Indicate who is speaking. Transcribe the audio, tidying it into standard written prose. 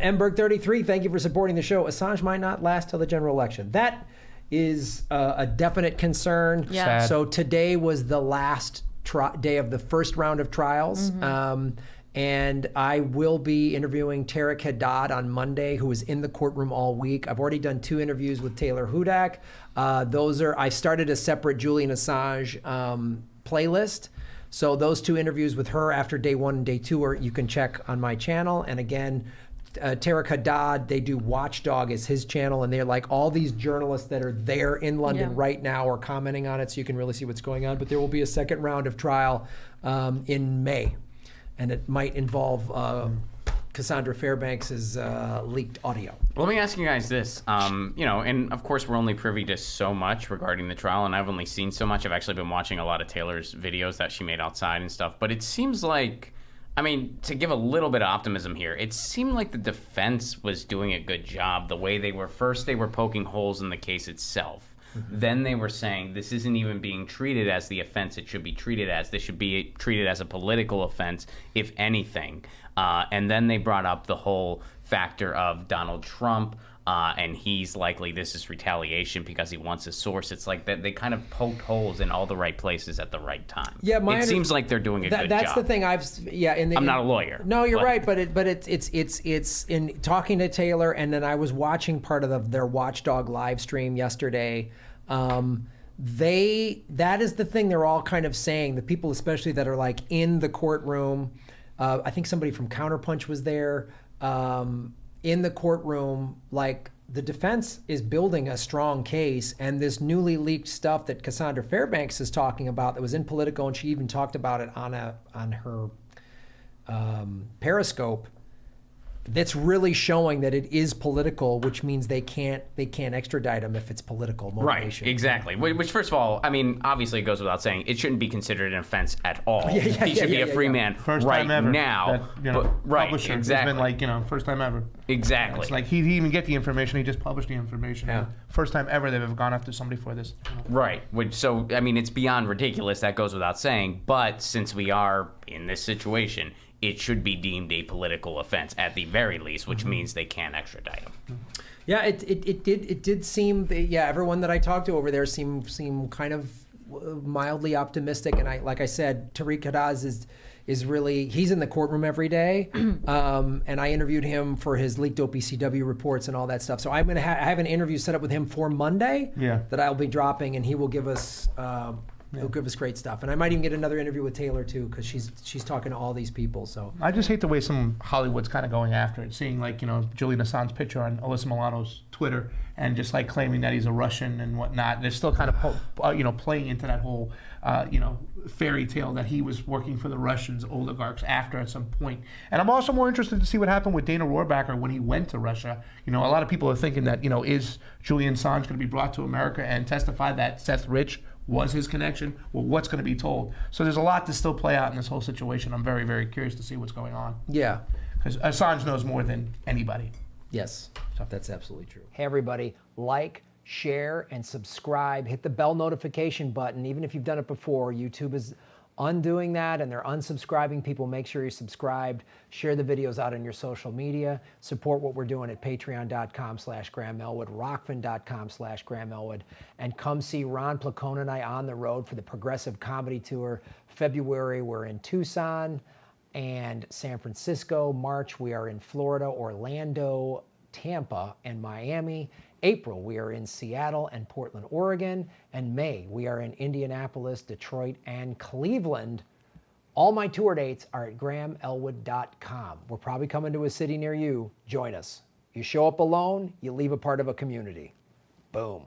Speaker 1: Mberg33, thank you for supporting the show. Assange might not last till the general election. That is a definite concern.
Speaker 2: Yeah.
Speaker 1: So today was the last day of the first round of trials. And I will be interviewing Tarek Haddad on Monday, who was in the courtroom all week. I've already done 2 interviews with Taylor Hudak. I started a separate Julian Assange playlist. So those 2 interviews with her after day 1 and day 2 you can check on my channel. And again, Tarek Haddad, they do Watchdog as his channel, and they're like all these journalists that are there in London right now are commenting on it, so you can really see what's going on. But there will be a second round of trial in May, and it might involve Cassandra Fairbanks's leaked audio.
Speaker 3: Well, let me ask you guys this. You know, and of course we're only privy to so much regarding the trial, and I've only seen so much. I've actually been watching a lot of Taylor's videos that she made outside and stuff, but it seems like, I mean, to give a little bit of optimism here, it seemed like the defense was doing a good job. The way they were poking holes in the case itself. Then they were saying this isn't even being treated as the offense it should be treated as. This should be treated as a political offense, if anything. And then they brought up the whole factor of Donald Trump, and he's likely this is retaliation because he wants a source. It's like that they kind of poked holes in all the right places at the right time.
Speaker 1: Yeah,
Speaker 3: it seems like they're doing a good job.
Speaker 1: That's the thing
Speaker 3: I'm not a lawyer.
Speaker 1: No, you're right, but it's in talking to Taylor, and then I was watching part of their Watchdog live stream yesterday. That is the thing they're all kind of saying, the people especially that are like in the courtroom. I think somebody from Counterpunch was there. In the courtroom, like the defense is building a strong case, and this newly leaked stuff that Cassandra Fairbanks is talking about that was in Politico, and she even talked about it on her Periscope. That's really showing that it is political, which means they can't extradite him if it's political motivation.
Speaker 3: Right, exactly. Which, first of all, I mean, obviously it goes without saying, it shouldn't be considered an offense at all. He should be a free man
Speaker 4: first
Speaker 3: right
Speaker 4: time ever
Speaker 3: now.
Speaker 4: Publisher.
Speaker 3: Exactly.
Speaker 4: It's been like, first time ever.
Speaker 3: Exactly.
Speaker 4: It's like he didn't even get the information, he just published the information.
Speaker 1: Yeah.
Speaker 4: First time ever they've ever gone after somebody for this.
Speaker 3: Right. So, I mean, it's beyond ridiculous, that goes without saying, but since we are in this situation, it should be deemed a political offense at the very least, which means they can't extradite him.
Speaker 1: Yeah, it did seem everyone that I talked to over there seemed kind of mildly optimistic, and like I said, Tariq Haddad is really, he's in the courtroom every day, and I interviewed him for his leaked OPCW reports and all that stuff. So I'm gonna I have an interview set up with him for Monday that I'll be dropping, and he will give us. He'll give us great stuff, and I might even get another interview with Taylor too, because she's talking to all these people. So
Speaker 4: I just hate the way some Hollywood's kind of going after it, seeing like Julian Assange's picture on Alyssa Milano's Twitter, and just like claiming that he's a Russian and whatnot. They're still kind of playing into that whole fairy tale that he was working for the Russians oligarchs after at some point. And I'm also more interested to see what happened with Dana Rohrabacher when he went to Russia. A lot of people are thinking that is Julian Assange going to be brought to America and testify that Seth Rich was his connection? Well, what's going to be told? So there's a lot to still play out in this whole situation. I'm very, very curious to see what's going on.
Speaker 1: Yeah.
Speaker 4: Because Assange knows more than anybody.
Speaker 1: Yes, that's absolutely true. Hey, everybody, like, share, and subscribe. Hit the bell notification button. Even if you've done it before, YouTube is undoing that, and they're unsubscribing people. Make sure you're subscribed. Share the videos out on your social media. Support what we're doing at patreon.com/Graham Elwood, rockfin.com/Graham Elwood, and come see Ron Placone and I on the road for the Progressive Comedy Tour. February, we're in Tucson and San Francisco. March, we are in Florida, Orlando, Tampa, and Miami. April, we are in Seattle and Portland, Oregon. And May, we are in Indianapolis, Detroit, and Cleveland. All my tour dates are at grahamelwood.com. We're probably coming to a city near you. Join us. You show up alone, you leave a part of a community. Boom.